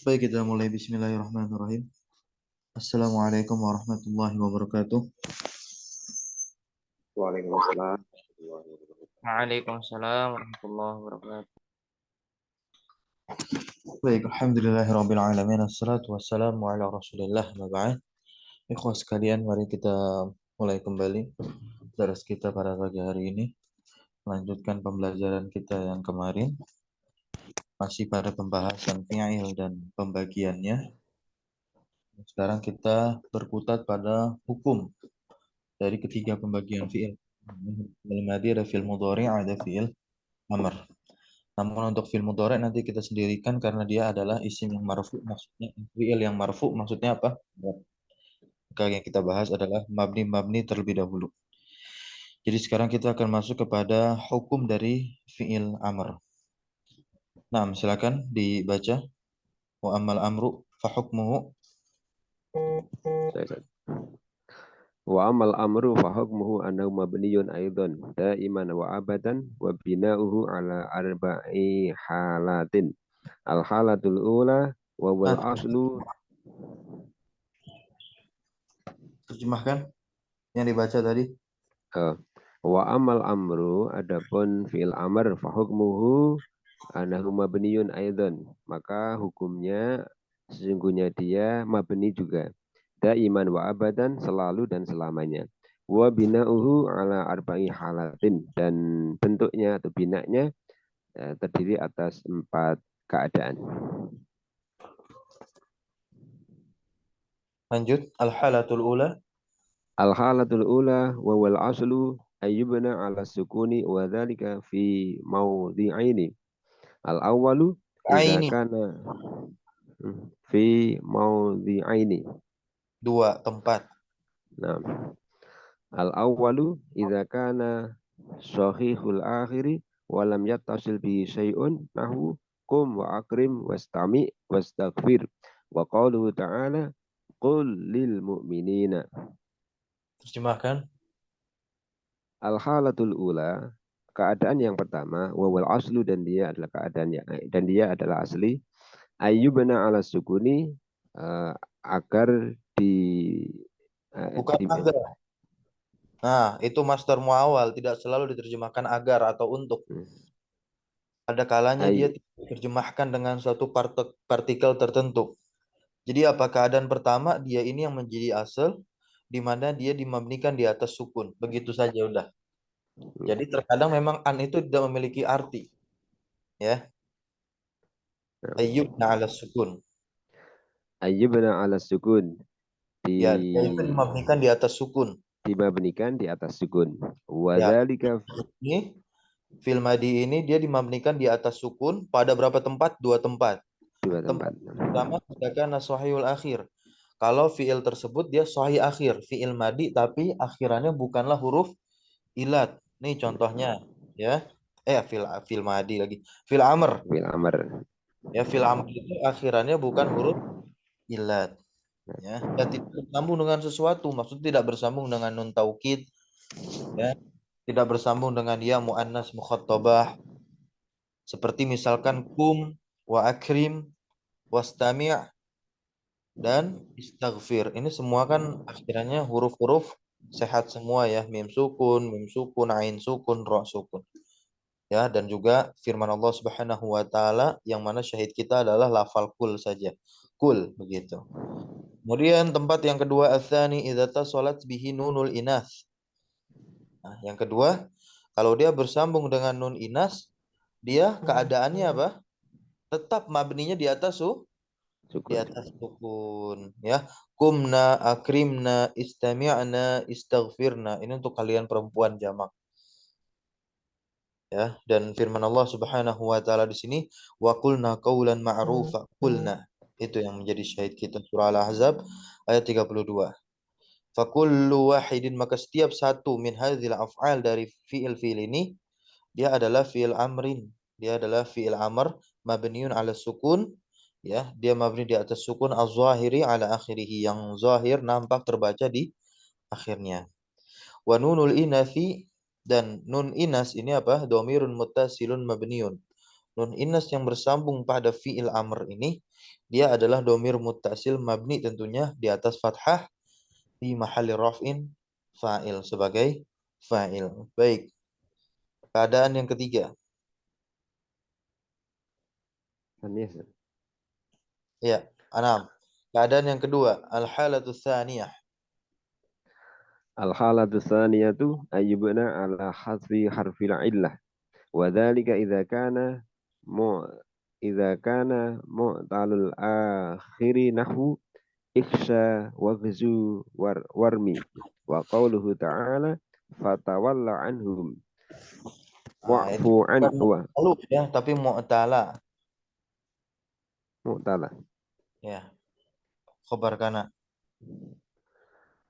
Baik, kita mulai. Bismillahirrahmanirrahim. Assalamualaikum warahmatullahi wabarakatuh. Waalaikumsalam warahmatullahi wabarakatuh. Waalaikumsalam warahmatullahi wabarakatuh. Baik, alhamdulillahirabbil alamin. Assalatu wassalamu ala Rasulillah wa ba'd. Ikhwah sekalian, mari kita mulai kembali daras kita pada pagi hari ini. Melanjutkan pembelajaran kita yang kemarin, masih pada pembahasan fi'il dan pembagiannya. Sekarang kita berkutat pada hukum dari ketiga pembagian fi'il. Fi'il madhi, ada fi'il mudhari', ada fi'il amr. Namun untuk fi'il mudhari' nanti kita sendirikan karena dia adalah isim yang marfu, maksudnya fi'il yang marfu maksudnya apa? Maka yang kita bahas adalah mabni terlebih dahulu. Jadi sekarang kita akan masuk kepada hukum dari fi'il amr. Nah, silakan dibaca. Wa ammal amru fa hukmuhu. Wa amal amru fa hukmuhu annahu mabniyun aidan daiman wa abadan wa bina'uhu ala arba'i halatin. Al halatul ula wa wal aslu. Terjemahkan yang dibaca tadi. Wa amal amru, adapun fi'il amr fa hukmuhu annahu mabniyun aidan, maka hukumnya sesungguhnya dia mabni juga, daiman wa abadan, selalu dan selamanya. Wa bina'uhu ala arba'i halatin, dan bentuknya atau binaknya terdiri atas 4 keadaan. Lanjut, al-halatul ula. Al-halatul ula wa wal aslu ayyubna ala sukuni wa dhalika fi mawdi'aini. Al-awwalu idza kana fi mawdi'aini. 2 tempat. Nah, al-awwalu idza kana sahihul akhiri wa lam yattasil bihi syai'un nahu qum wa akrim wastami wastaghfir wa qauluhu ta'ala qul lil mu'minina. Terjemahkan. Al-halatul ula, keadaan yang pertama, wawal aslu, dan dia adalah keadaannya, dan dia adalah asli, ayyubna ala sukuni, agar Bukan agar. Nah, itu master muawal, tidak selalu diterjemahkan agar atau untuk. Ada kalanya dia diterjemahkan dengan suatu partikel tertentu. Jadi apa keadaan pertama, dia ini yang menjadi asal, di mana dia dimabnikan di atas sukun. Begitu saja udah. Jadi terkadang memang an itu tidak memiliki arti. Ya. Ayyubna ala sukun. Ayyubna ala sukun. Ya, dia itu dimabnikan di atas sukun. Dimabnikan di atas sukun. Wadzalika, ini fil madhi ini dia dimabnikan di atas sukun pada berapa tempat? 2 tempat. Tempat pertama misalkan sahihul akhir. Kalau fiil tersebut dia sahih akhir, fiil madhi tapi akhirannya bukanlah huruf ilat. Nih contohnya ya. Fil madhi lagi. Fil amr. Fil amr. Ya, fil amr itu akhirannya bukan huruf ilat. Ya, dan tidak bersambung dengan sesuatu, maksud tidak bersambung dengan nun taukid, ya, tidak bersambung dengan ya muannas mukhattabah, seperti misalkan kum wa akrim wastami' dan istaghfir. Ini semua kan akhirannya huruf-huruf sehat semua ya, mim sukun, ain sukun, ra sukun. Ya, dan juga firman Allah Subhanahu wa taala yang mana syahid kita adalah lafal kul saja. Kul begitu. Kemudian tempat yang kedua, ats-tsani idza tasalat bihi nunul inas. Nah, yang kedua, kalau dia bersambung dengan nun inas, dia keadaannya apa? Tetap mabninya di atas sukun. Di atas sukun, ya. Kumna, akrimna, istami'na, istaghfirna. Ini untuk kalian perempuan jamak. Ya, dan firman Allah Subhanahu wa taala di sini, wa qulna qaulan ma'rufa. Qulna. Itu yang menjadi syahid kita, surah Al-Ahzab ayat 32. Fakullu wahidin, maka setiap satu min hadzal af'al dari fiil-fiil ini dia adalah fiil amrin. Dia adalah fiil amr mabniun ala sukun, ya, dia mabni di atas sukun az-zahiri ala akhirih, yang zahir nampak terbaca di akhirnya. Wa nunul inafi, dan nun inas ini apa? Dhamirun muttasilun mabniun. Nun innas yang bersambung pada fi'il amr ini, dia adalah domir muttasil mabni tentunya di atas fathah di mahalli raf'in fa'il sebagai fa'il. Baik. Keadaan yang ketiga. Tsaniyah. Ya, 6. Keadaan yang kedua, al-halatu tsaniyah. Al-halatu tsaniyatu ayyubna ala hasbi harfil illah. Wa dzalika idza kana mu'talul akhiri nahwu ikhsha waghzu warmi wa qauluhu ta'ala fatawalla anhum Nah, ini wa'fu an bukan wa mu'talu ya, tapi mu'tala. mu'tala Ya, khabar kana.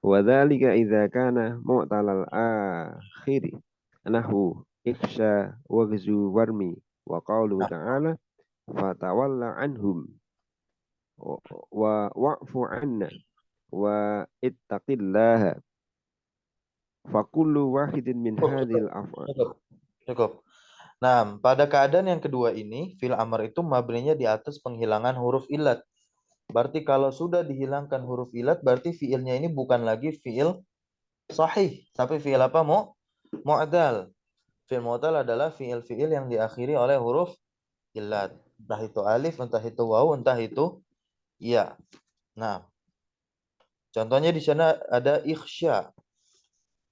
wa dzalika idza kana mu'talal akhiri nahwu ikhsha waghzu warmi wa qauluhu Nah, ta'ala fatawalla anhum wa wa'fu anna wa ittaqillaha fakullu wahidin min hadhil af'al. cukup. Cukup. Nah, pada keadaan yang kedua ini, fi'il amr itu mabninya di atas penghilangan huruf ilat. Berarti kalau sudah dihilangkan huruf ilat, berarti fi'ilnya ini bukan lagi fi'il sahih, tapi fi'il apa? Mu'dal. Fi'il mu'dal adalah fi'il-fi'il yang diakhiri oleh huruf ilat. Entah itu alif, entah itu waw, entah itu ya. Nah, contohnya di sana ada ikhsya.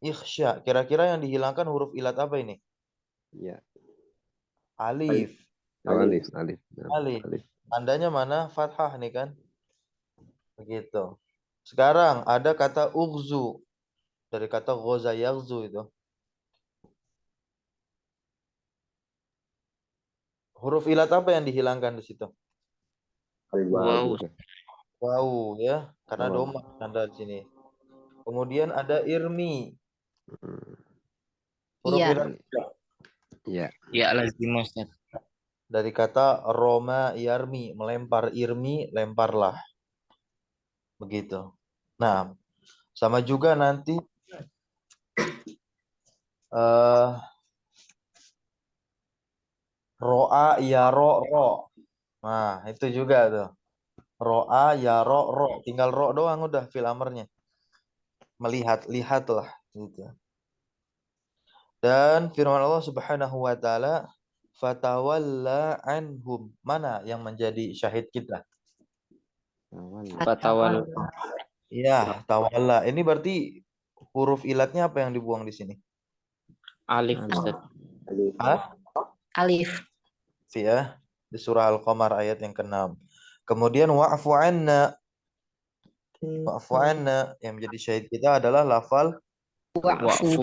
Ikhsya. Kira-kira yang dihilangkan huruf ilat apa ini? Ya. Alif. Alif. Alif. Tandanya mana? Fathah nih kan? Begitu. Sekarang ada kata ughzu. Dari kata ghoza yaghzu itu. Huruf ilat apa yang dihilangkan di situ? Wow. Wow ya, karena Wow. domah tanda di sini. Kemudian ada irmi. Huruf Iya. ilat Ya. Ya lazim Ustaz. dari kata roma yarmi, melempar, irmi, lemparlah. Begitu. Nah, sama juga nanti ro'a ya ro. Nah, itu juga tuh. Ro'a ya ro. Tinggal ro doang udah fil amarnya. Melihat, lihatlah gitu. Dan firman Allah Subhanahu wa taala, fatawalla anhum. Mana yang menjadi syahid kita? Fatawal. Ya, tawalla. Ini berarti huruf ilatnya apa yang dibuang di sini? Alif Ustaz. Hah? Alif. Ya, di surah Al-Qamar ayat yang ke-6. Kemudian wa'fu anna. Wa'fu anna yang menjadi syahid kita adalah lafal Wa'fu.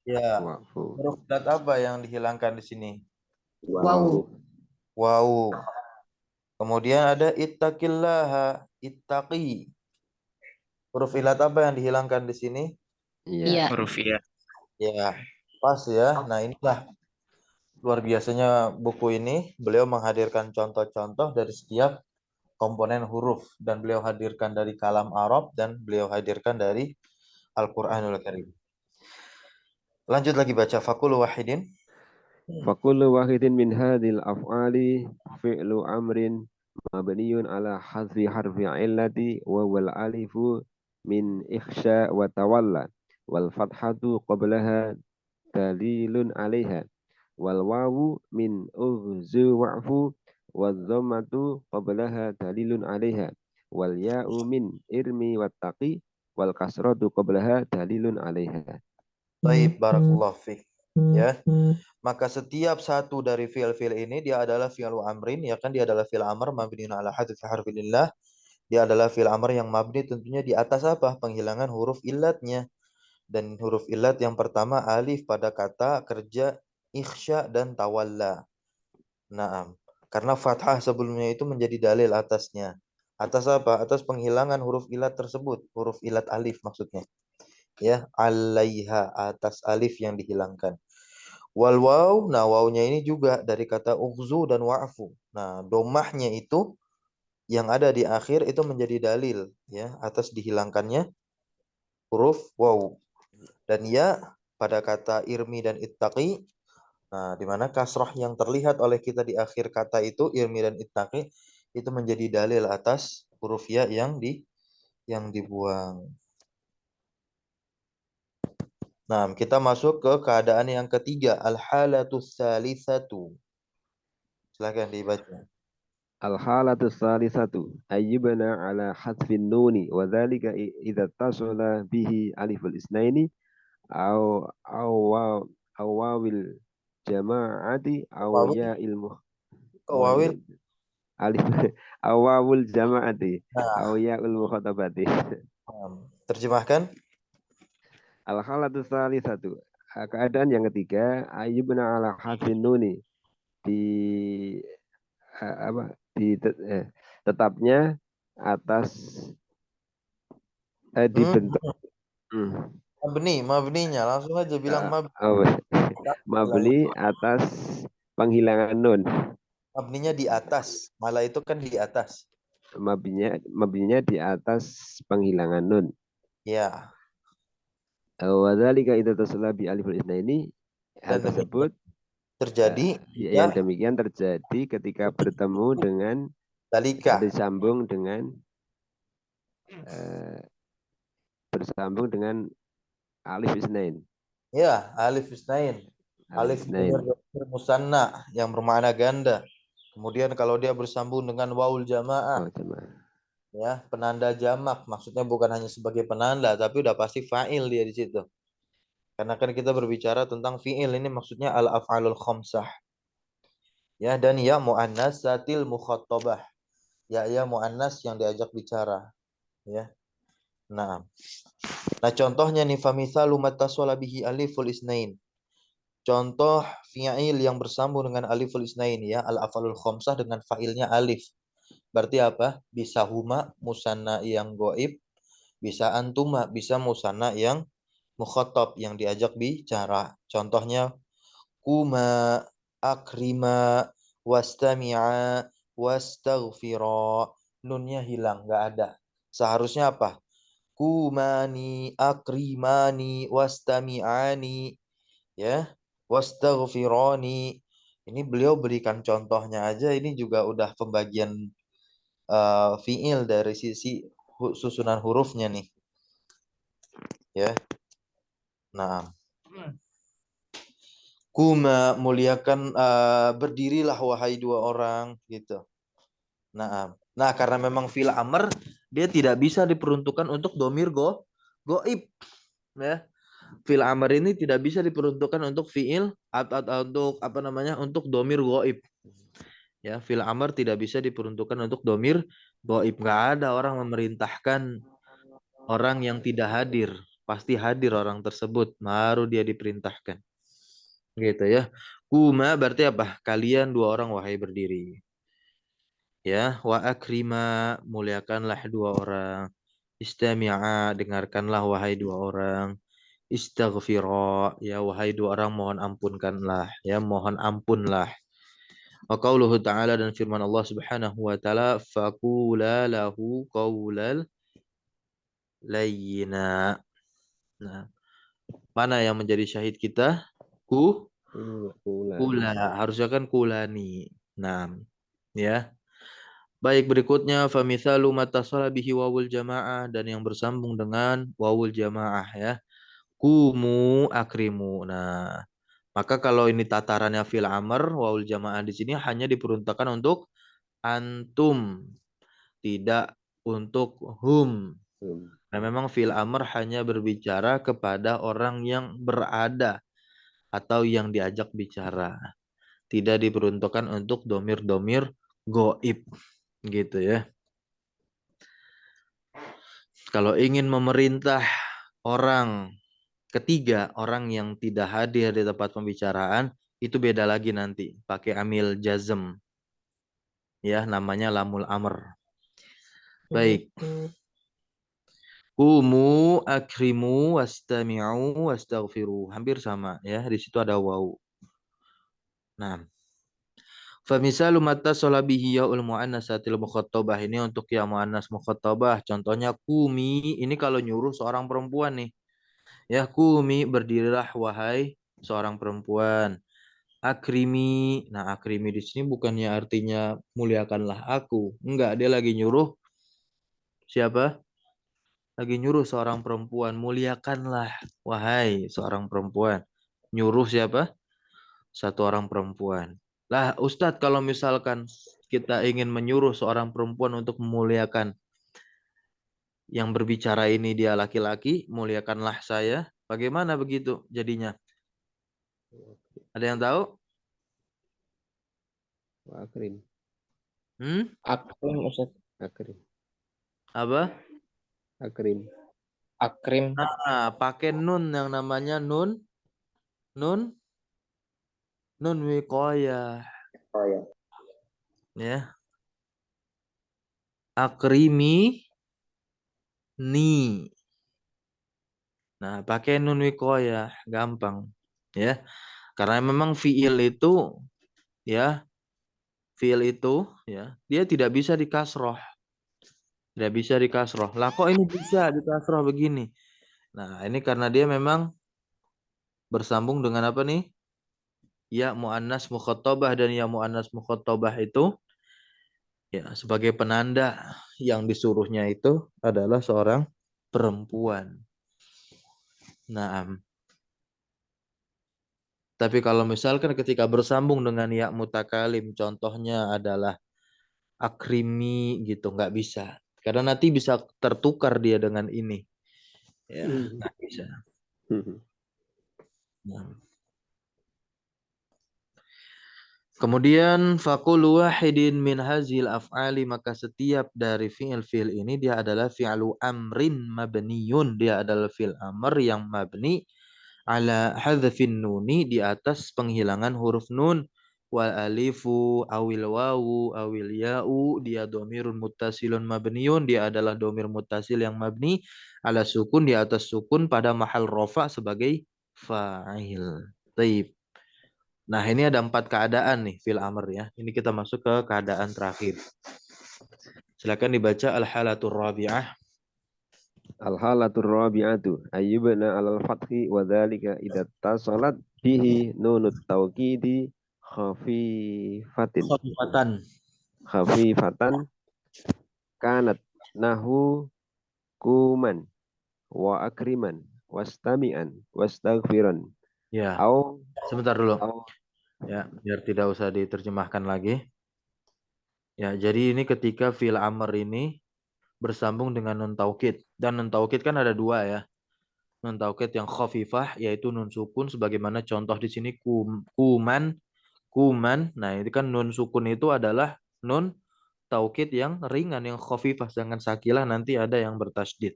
ya. Wa'fu. Huruf ilat apa yang dihilangkan di sini? Waw. Wow. Kemudian ada ittaqillaha, ittaqi. Huruf ilat apa yang dihilangkan di sini? Iya. Huruf ya. Ya, pas ya. Nah, inilah luar biasanya buku ini. Beliau menghadirkan contoh-contoh dari setiap komponen huruf dan beliau hadirkan dari kalam Arab dan beliau hadirkan dari Al-Qur'anul Karim. Lanjut lagi baca fakul wahidin. Fakullu wahidin min hadhil af'ali fi'lu amrin mabniyun ala hadfi harfi illati wa wal alifu min ikhsha wa tawalla wal fathatu qablaha dalilun 'alaiha wal wawu min ughzu wa'fu wal dhammatu qablaha dalilun 'alaiha wal ya'u min irmi wattaqi wal kasratu qablaha dalilun 'alaiha. Baik, barakallahu fiik. Ya. Maka setiap satu dari fi'il-fi'il ini dia adalah fi'il amrin, ya kan dia adalah fi'il amr mabniun ala hadfi harfilillah. Dia adalah fi'il amr yang mabni tentunya di atas apa? Penghilangan huruf illatnya. Dan huruf illat yang pertama alif pada kata kerja ikhsya dan tawalla. Naam. Karena fathah sebelumnya itu menjadi dalil atasnya. Atas apa? Atas penghilangan huruf illat tersebut. Huruf illat alif maksudnya. Ya, alaiha, atas alif yang dihilangkan. Wal waw, nah wawnya ini juga dari kata ughzu dan wa'fu. Nah, domahnya itu yang ada di akhir itu menjadi dalil ya atas dihilangkannya huruf waw. Dan ya pada kata irmi dan ittaqi Nah, di mana kasroh yang terlihat oleh kita di akhir kata itu irmi dan ittaqi itu menjadi dalil atas huruf ya yang dibuang. Nah, kita masuk ke keadaan yang ketiga, al-halatus tsalitsatu. Silakan dibaca. Al-halatu salisatu ayyibna ala hadfin nuni wa dzalika idza tasala bihi aliful isnaini aw aw waw aw wawil jama'ati aw Wawil, ya ilmu wawil. alif aw wawul jama'ati aw Nah, ya ilmu khatabati. terjemahkan. Al-halatu salisatu keadaan yang ketiga ayyibna ala hadfin nuni di apa tetapnya atas dibentuk Mabninya langsung aja bilang mabni atas penghilangan nun. mabninya di atas. Malah itu kan di atas. Mabninya di atas penghilangan nun. Ya. Wadzalika idza tasalla bi alifil isnaini, hal Dan tersebut terjadi yang demikian terjadi ketika bertemu dengan dalika. bersambung dengan alif isnain. Ya, alif isnain. Alif isnain. musanna yang bermakna ganda. Kemudian kalau dia bersambung dengan waul jamaah, ya penanda jamak, maksudnya bukan hanya sebagai penanda, tapi udah pasti fa'il dia di situ. Karena kan kita berbicara tentang fi'il, ini maksudnya al-af'alul khamsah. Ya, dan ya mu'annas satil mukhattabah. Ya mu'annas yang diajak bicara. Ya. Nah contohnya nih famithalu mattasala bihi aliful isnain. Contoh fi'il yang bersambung dengan aliful isnain ya, al-af'alul khamsah dengan fa'ilnya alif. Berarti apa? Bisa huma musanna yang goib, bisa antuma bisa musanna yang mukhatab yang diajak bicara. Contohnya kuma akrima wastami'a wastaghfira. Nunnya hilang, nggak ada. Seharusnya apa? Kumani akrimani wastami'ani, ya, wastaghfirani. Ini beliau berikan contohnya aja, ini juga udah pembagian fiil dari sisi susunan hurufnya nih, ya. Nah, kuma muliakan, berdirilah wahai dua orang gitu. Nah karena memang fi'il amr dia tidak bisa diperuntukkan untuk domir goib, ya. Fi'il amr ini tidak bisa diperuntukkan untuk fi'il atau untuk apa namanya untuk domir goib. Ya, fi'il amr tidak bisa diperuntukkan untuk domir goib. Nggak ada orang memerintahkan orang yang tidak hadir. Pasti hadir orang tersebut, baru dia diperintahkan. Gitu ya. Kuma berarti apa? Kalian dua orang wahai berdiri. Ya, wa akrima muliakanlah dua orang. Istami'a dengarkanlah wahai dua orang. Istaghfira ya wahai dua orang mohon ampunkanlah, ya mohon ampunlah. Wa qauluhu ta'ala dan firman Allah Subhanahu wa taala faqula lahu qaulal layyina. Nah, mana yang menjadi syahid kita? Kula. Harusnya kan kulani. Nah, ya. Baik, berikutnya famithalu mattasala bihi wawul jamaah dan yang bersambung dengan wawul jamaah ya. Kumu akrimu. Nah, maka kalau ini tatarannya fil amr wawul jamaah di sini hanya diperuntukkan untuk antum, tidak untuk hum. Nah, memang fil amr hanya berbicara kepada orang yang berada atau yang diajak bicara. Tidak diperuntukkan untuk domir-domir goib. Gitu ya. Kalau ingin memerintah orang ketiga, orang yang tidak hadir di tempat pembicaraan, itu beda lagi nanti. Pakai amil jazm. Ya, namanya lamul amr. Baik. Kumu akrimu wastami'u wastaghfiru. Hampir sama ya. Di situ ada waw. Nah. Famisalu mattasala bihi yaul muannasatil mukhattabah, ini untuk ya muannas mukhattabah. Contohnya kumi, ini kalau nyuruh seorang perempuan nih. Ya, kumi berdirilah wahai seorang perempuan. Akrimi. Nah, akrimi di sini bukannya artinya muliakanlah aku. Enggak, dia lagi nyuruh siapa? Lagi nyuruh seorang perempuan, muliakanlah wahai seorang perempuan. Nyuruh siapa? Satu orang perempuan. Lah, Ustadz, kalau misalkan kita ingin menyuruh seorang perempuan untuk memuliakan yang berbicara ini dia laki-laki, muliakanlah saya. Bagaimana begitu jadinya? Ada yang tahu? Wa akrim. Akrim Ustaz. Akrim. Apa? Akrim. Akrim. Nah, pakai nun yang namanya nun wiqayah. Oh ya. Ya. Akrimi ni. Nah, pakai nun wiqayah, gampang. Ya. Karena memang fiil itu ya, dia tidak bisa dikasroh. Tidak bisa dikasroh. Lah kok ini bisa dikasroh begini? Nah, ini karena dia memang bersambung dengan apa nih? Ya mu'annas mukhatabah, dan ya mu'annas mukhatabah itu ya sebagai penanda yang disuruhnya itu adalah seorang perempuan. Nah, tapi kalau misalkan ketika bersambung dengan ya mutakalim, contohnya adalah akrimi gitu, nggak bisa. Karena nanti bisa tertukar dia dengan ini. Ya, nggak bisa. Nah. Kemudian faqulu wahidin min hazil af'ali, maka setiap dari fi'il ini dia adalah fi'lu amrin mabniyun, dia adalah fi'il amr yang mabni ala hadzfin nuni, di atas penghilangan huruf nun, wal alifu awil wawu awil ya'u, dia domirun muttasilun mabniyun, dia adalah domir muttasil yang mabni ala sukun, di atas sukun pada mahal rofa sebagai fa'il. Taib. Nah, ini ada 4 keadaan nih fil amr ya. Ini kita masuk ke keadaan terakhir. Silakan dibaca al-halatur rabi'ah. Al-halatur rabi'atu ayyubna 'alal fathi wa dzalika idza tasalat bihi nunut tawkidi khafifatan kanat nahu kuman wa akriman wastami'an wastaghfiran. Ya. Au Sebentar dulu. Ya, biar tidak usah diterjemahkan lagi. Ya, jadi ini ketika fil amr ini bersambung dengan nun taukid. Dan nun taukid kan ada 2 ya. Nun taukid yang khafifah yaitu nun sukun, sebagaimana contoh di sini kuman. Nah, itu kan nun sukun itu adalah nun taukid yang ringan, yang khafifah, sedangkan sakilah nanti ada yang bertasydid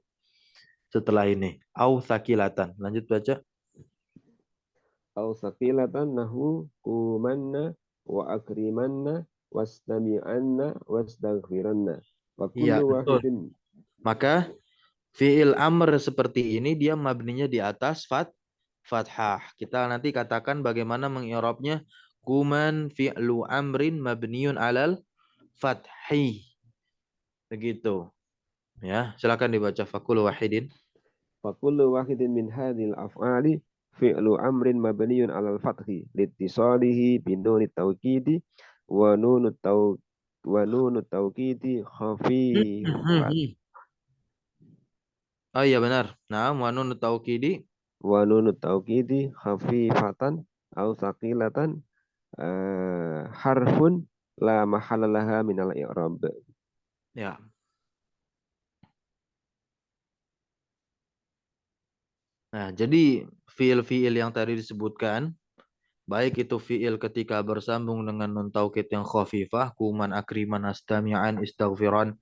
setelah ini. Au sakilatan. Lanjut baca. au saqilatan nahu kumanna wa akrimanna wastami'anna wastaghfiranna wa Iya, kullu betul. wahidin. Maka fi'il amr seperti ini dia mabninya di atas fathah. Kita nanti katakan bagaimana mengi'rabnya. Kuman fi'lu amrin mabniun alal fathi. Begitu. Ya, silakan dibaca fakul wahidin. Fa kullu wahidin min hadhil af'ali fi'lu amrin mabniun 'alal fathi liittisalihi bi nunit tawkidi wa nunut tawkidi khafifat Oh iya benar. Nah, wa nun taukidi. wa nunut tawkidi khafifatan au saqilatan harfun la mahalla laha minal i'rab. Ya. Nah, jadi fiil-fiil yang tadi disebutkan, baik itu fiil ketika bersambung dengan nun taukid yang khafifah, kuman akriman astami'an istaghfiran,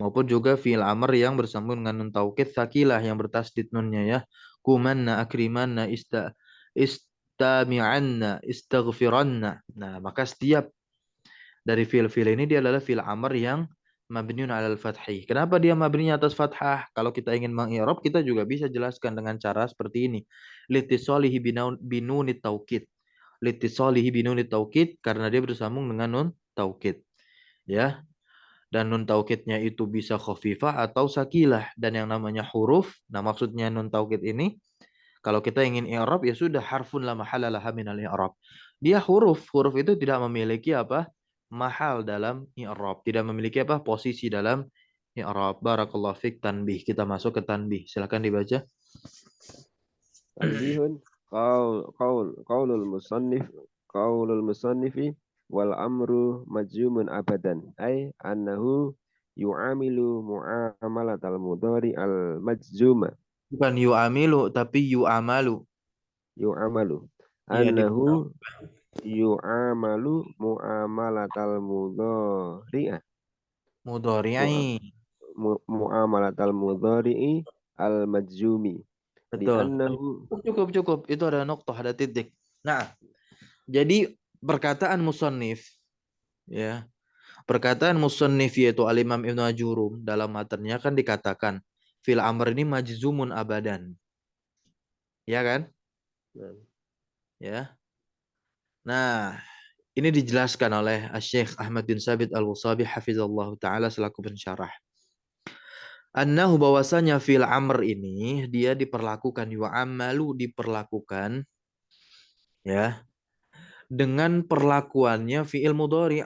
maupun juga fiil amr yang bersambung dengan nun taukid sakilah yang bertasdid nunnya ya. Kumanna akrimanna istami'anna istaghfiranna. Nah, maka setiap dari fiil-fiil ini dia adalah fiil amr yang mabniun alal fathih. Kenapa dia mabninya atas fathah? Kalau kita ingin mengi'rab, kita juga bisa jelaskan dengan cara seperti ini. Litisolihi binunit taukid. Litisolihi binunit taukid karena dia bersambung dengan nun taukid. Ya. Dan nun taukidnya itu bisa khafifah atau sakilah. Dan yang namanya huruf, nah maksudnya nun taukid ini Kalau kita ingin i'rab ya sudah harfun la mahalla laha minal i'rab. Dia huruf. Huruf itu tidak memiliki apa? Mahal dalam i'rab, tidak memiliki apa? Posisi dalam i'rab. Barakallahu fik. Tanbih. Kita masuk ke tanbih. Silakan dibaca. Tanbihun qaulul musannifi wal amru majzumun abadan ay annahu yu'amilu mu'amalatal mudhari al majzuma Bukan yu'amilu tapi yu'amalu. yu'amalu Iya, annahu yu'amalu mu'amalatal mudhari'ah mudhari'i. mu'amalatal mudhari'i al majzumi di Betul. annahu Cukup. Itu ada noktah, ada titik. Nah, jadi perkataan musannif ya. Perkataan musannif yaitu Al-Imam Ibnu Ajurum dalam matanya kan dikatakan fil amr ini majzumun abadan. Ya kan? Ya. Nah, ini dijelaskan oleh Syekh Ahmad bin Sabit Al-Wasabi hafizallahu taala selaku pensyarah. Annahu bahwasanya fil amr ini dia diperlakukan yu'amalu diperlakukan ya dengan perlakuannya fi'il mudhari'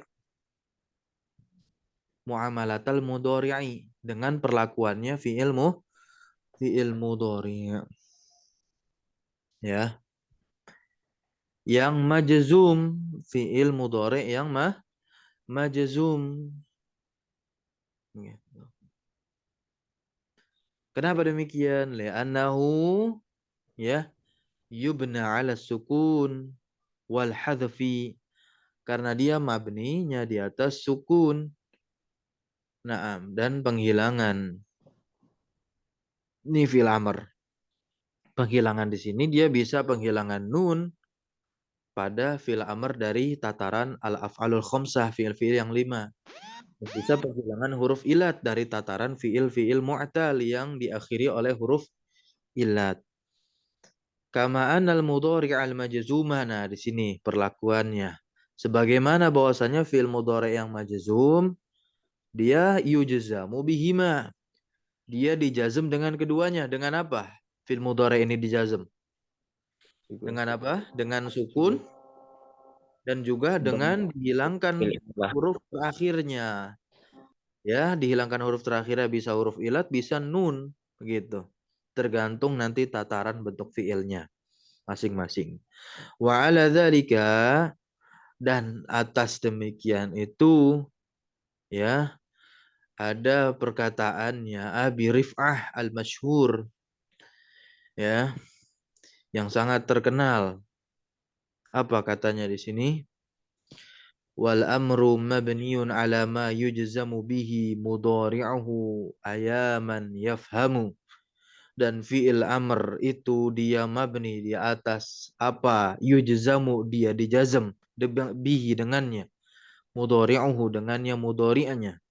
muamalatal mudhari'i dengan perlakuannya fi'il mudhari' ya yang majzum fi'il mudhari' yang majzum. Kenapa demikian? Li'annahu ya yubna 'ala sukun wal hadfi karena dia mabninya di atas sukun. Naam dan penghilangan. Ini fil amr. Penghilangan di sini dia bisa penghilangan nun pada fil amr dari tataran al-af'alul khamsah fi'il-fi'il yang 5. Bisa penghilangan huruf ilat dari tataran fi'il-fi'il mu'tal yang diakhiri oleh huruf ilat. Kama anal mudhari' al-majzuma. Nah, di sini perlakuannya. Sebagaimana bahwasanya fi'il mudhari' yang majzum dia yujzamu bihima. Dia dijazm dengan keduanya. Dengan apa? Fi'il mudhari' ini dijazm. Dengan apa? Dengan sukun dan juga dengan dihilangkan huruf terakhirnya. Ya, dihilangkan huruf terakhirnya bisa huruf ilat, bisa nun, begitu. Tergantung nanti tataran bentuk fiilnya masing-masing. Wa ala dzalika dan atas demikian itu ya ada perkataannya Abi Rif'ah al-Masyhur ya yang sangat terkenal. Apa katanya di sini? Wal amru mabniun ala ma yujzamu bihi mudhari'uhu ayaman yafhamu. Dan fi'il amr itu dia mabni di atas apa? Yujzamu dia dijazm bihi dengannya. Mudhari'uhu dengannya mudhari'nya.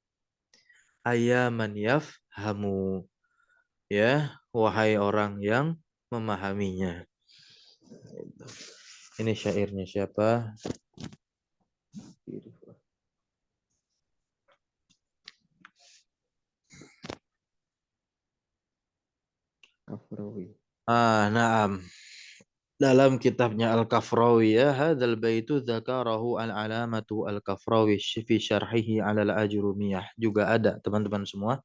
Ayaman yafhamu. Ya, wahai orang yang memahaminya. Ini syairnya siapa? Kafrawi. Naam. Dalam kitabnya Al-Kafrawi ya, hadzal baitu dzakarahu al-alamatu Al-Kafrawi fi syarhihi 'ala al-Ajrumiyah. Juga ada teman-teman semua.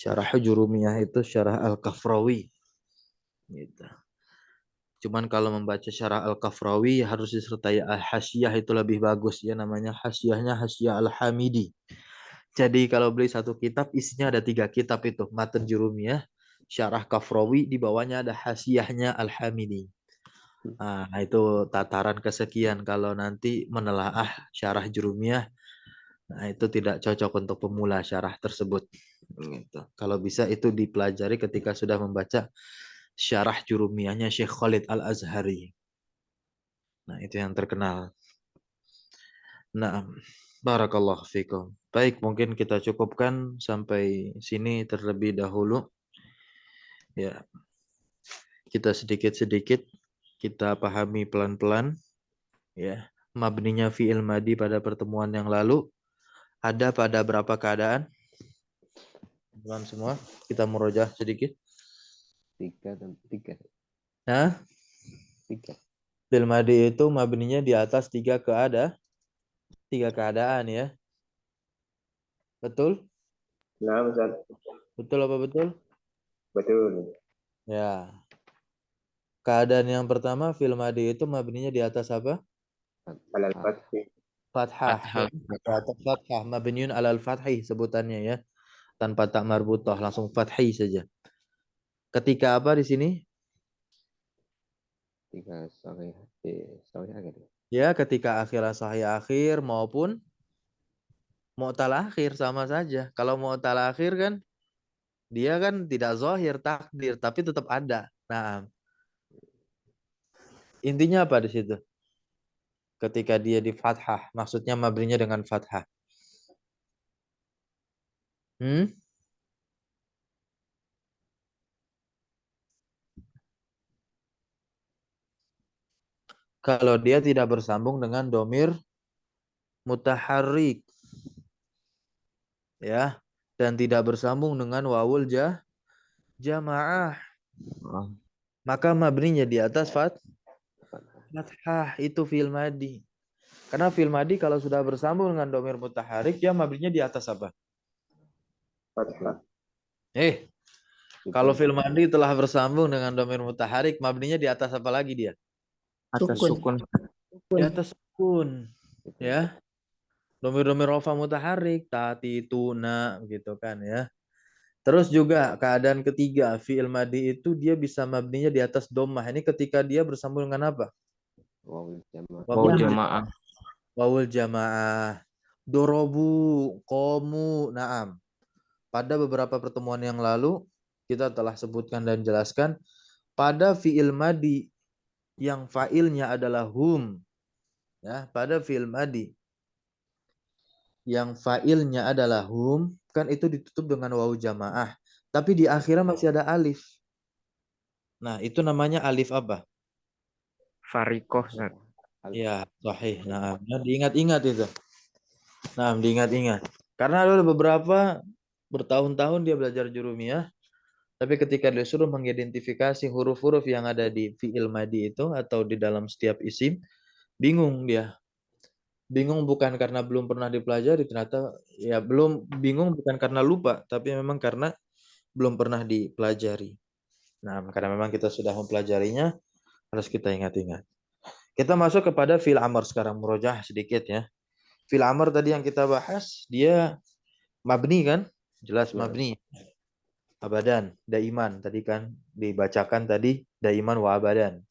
Syarah Jurumiyah itu syarah Al-Kafrawi. Gitu. Cuman kalau membaca syarah Al-Kafrawi harus disertai al-hasyiyah itu lebih bagus ya, namanya hasyiyahnya Hasyiyah Al-Hamidi. Jadi kalau beli satu kitab isinya ada 3 kitab itu, matan Jurumiyah, syarah Kafrawi, di bawahnya ada hasyiyahnya Al-Hamidi. Nah, itu tataran kesekian kalau nanti menelaah syarah Jurumiyah. Nah, itu tidak cocok untuk pemula syarah tersebut. Gitu. Kalau bisa itu dipelajari ketika sudah membaca syarah Jurumiyahnya Syekh Khalid Al-Azhari. Nah, itu yang terkenal. Nah, barakallahu fikum. Baik, mungkin kita cukupkan sampai sini terlebih dahulu. Ya. Kita sedikit-sedikit kita pahami pelan-pelan ya. Mabninya fi'il madi pada pertemuan yang lalu ada pada berapa keadaan? Teman semua, kita merojah sedikit. 3 dan 3. Hah? 3. Fil madi itu mabninya di atas tiga keadaan ya. Betul? Nah, Ustaz. Betul apa betul? Betul. Ya. Keadaan yang pertama fil madi itu mabninya di atas apa? Alal fathi. Fathah. Fathah. Di atas fathah. Mabniun alal fathi sebutannya ya. Tanpa tak marbutah, langsung fathi saja. Ketika apa di sini? 3 sahih akhir. Ya, ketika akhiran sahih akhir maupun mu'tal akhir sama saja. Kalau mu'tal akhir kan dia kan tidak zahir takdir tapi tetap ada. Nah, intinya apa di situ? Ketika dia di fathah, maksudnya mabninya dengan fathah. Kalau dia tidak bersambung dengan domir mutaharrik, ya, dan tidak bersambung dengan wawul jamaah, maka mabninya di atas fathah itu fi'il madi. Karena fi'il madi kalau sudah bersambung dengan domir mutaharrik, ya mabninya di atas apa? Fathah. Kalau fi'il madi telah bersambung dengan domir mutaharrik, mabninya di atas apa lagi dia? Atas Sukun. sukun. Di atas sukun, ya. Domir-domir rofa mutaharrik, tati, tuna, gitu kan ya. Terus juga keadaan ketiga, fi'il madi itu dia bisa mabninya di atas dhammah. Ini ketika dia bersambung dengan apa? Wawul jamaah. Wawul jamaah. Wawul jamaah. Dorobu, komu, naam. Pada beberapa pertemuan yang lalu, kita telah sebutkan dan jelaskan, pada fi'il madi yang fa'ilnya adalah hum, ya, pada fi'il madi yang fa'ilnya adalah hum, kan itu ditutup dengan wawu jamaah. Tapi di akhirnya masih ada alif. Nah, itu namanya alif apa? Farikoh. Ustaz. Ya, sahih. Nah, diingat-ingat itu. Nah, diingat-ingat. Karena ada beberapa bertahun-tahun dia belajar jurumiyah, tapi ketika disuruh mengidentifikasi huruf-huruf yang ada di fi'il madi itu atau di dalam setiap isim, bingung dia. Bingung bukan karena belum pernah dipelajari, ternyata ya belum, bingung bukan karena lupa, tapi memang karena belum pernah dipelajari. Nah, karena memang kita sudah mempelajarinya, harus kita ingat-ingat. Kita masuk kepada fi'il amr sekarang, murojaah sedikit ya. Fi'il amr tadi yang kita bahas, dia mabni kan? Jelas mabni. Abadan, daiman. Tadi kan dibacakan tadi, daiman wa abadan.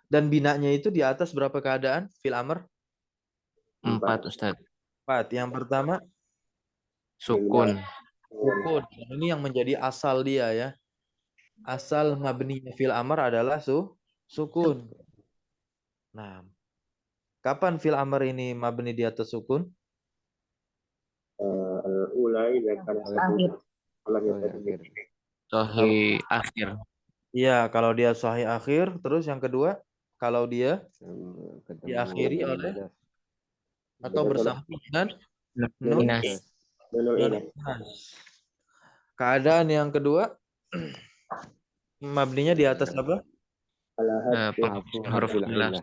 Dan binanya itu di atas berapa keadaan fi'il amr? 4 Ustaz. 4. Yang pertama, Sukun. sukun. Ini yang menjadi asal dia ya. Asal mabninya fi'il amr adalah sukun. Nah, kapan fi'il amr ini mabni di atas sukun? Ulai dan Sahih akhir. Iya, kalau dia sahih akhir. Terus yang kedua, kalau dia diakhiri oleh atau bersambung dengan nun Inas. Keadaan yang kedua, mabninya di atas apa? Penghapusan huruf ilah.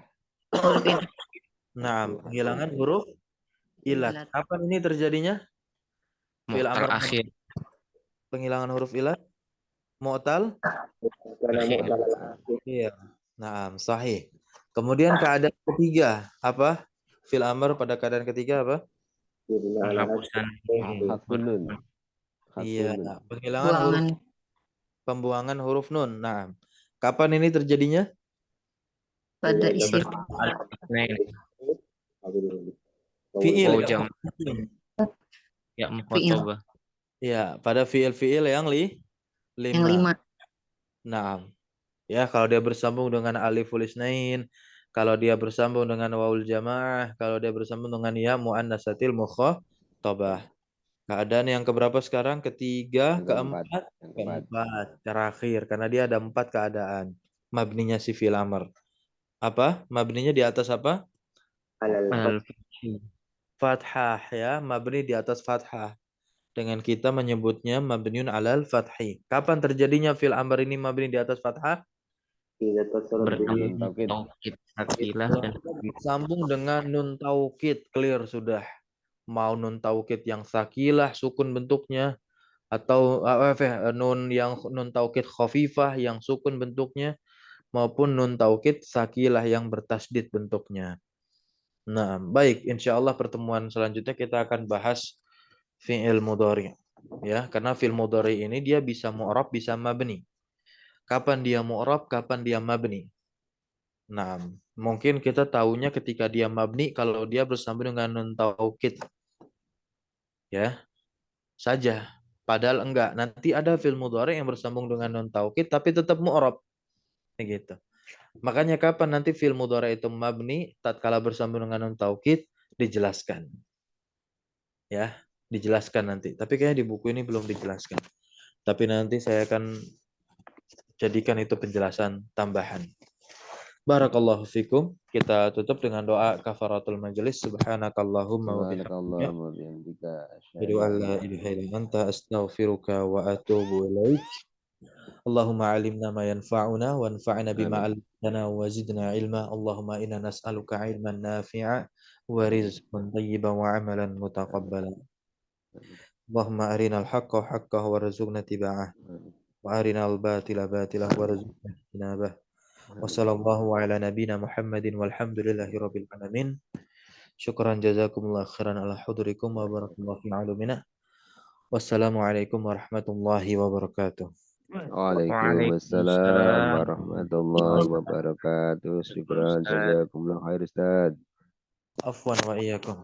Nah, penghilangan huruf ilah. Kapan ini terjadinya? Fi'il Mu'tal amr akhir. penghilangan huruf ilah. Mu'tal? Iya. Nah, sahih. Kemudian keadaan ketiga, apa? Fi'il amr pada keadaan ketiga apa? Penghapusan Hatfun nun. Iya, Hatfun nun. penghilangan huruf, pembuangan huruf nun. Nah, kapan ini terjadinya? Pada isim. Fi'il. Oh, jam. Ya, mukhotobah. Ya, pada fi'il yang Yang 5. Nah, ya kalau dia bersambung dengan aliful isnain, kalau dia bersambung dengan wawul jamaah, kalau dia bersambung dengan ya muannatsatil mukhatabah. Keadaan yang keberapa sekarang? Ketiga, keempat, terakhir. Karena dia ada 4 keadaan. Mabninya si fi'il amr. Apa? Mabninya di atas apa? Fathah ya, mabni di atas fathah. Dengan kita menyebutnya mabniun alal fathi. Kapan terjadinya fi'il amr ini mabni di atas fathah? إذا اتصلت به Bertemu Nun taukid. taukid sakilah dan Sambung dengan nun taukid, clear sudah. Mau nun taukid yang sakilah sukun bentuknya atau nun taukid khafifah yang sukun bentuknya maupun nun taukid sakilah yang bertasdid bentuknya. Nah, baik, insya Allah pertemuan selanjutnya kita akan bahas fi'il mudhari. Ya, karena fi'il mudhari ini dia bisa mu'rab, bisa mabni. Kapan dia mu'rab, kapan dia mabni. Nah, mungkin kita tahunya ketika dia mabni kalau dia bersambung dengan nun taukid. Ya, saja. Padahal enggak. Nanti ada fi'il mudhari yang bersambung dengan nun taukid tapi tetap mu'rab. Gitu. Makanya kapan nanti fi'il mudhari itu mabni tatkala bersambung dengan nun taukid dijelaskan. Ya, dijelaskan nanti. Tapi kayaknya di buku ini belum dijelaskan. Tapi nanti saya akan jadikan itu penjelasan tambahan. Barakallahu fikum. Kita tutup dengan doa kafaratul majelis. Subhanakallahumma wa bihamdika. Subhanakallahumma wa bihamdika Asyhadu an la ilaha illa anta astaghfiruka wa atubu ilaik. Allahumma alimna ma yanfa'una wanfa'na bima 'allamtana wa zidna ilma. Allahumma inna nas'aluka 'ilman nafi'a wa rizqan thayyiban wa 'amalan mutaqabbalan. Allahumma arinal haqqa haqqan warzuqna tiba'ah wa arinal batila batilah warzuqna ijtinabah. Wa sallallahu ala nabiyyina Muhammadin walhamdulillahi rabbil alamin. Syukran jazakumullah khairan ala hudurikum wa barakallahu fi alumina. Wassalamualaikum warahmatullahi wabarakatuh. Waalaikumsalam warahmatullahi wabarakatuh. Syukran jazakumullah khair Ustaz. Afwan wa iyyakum.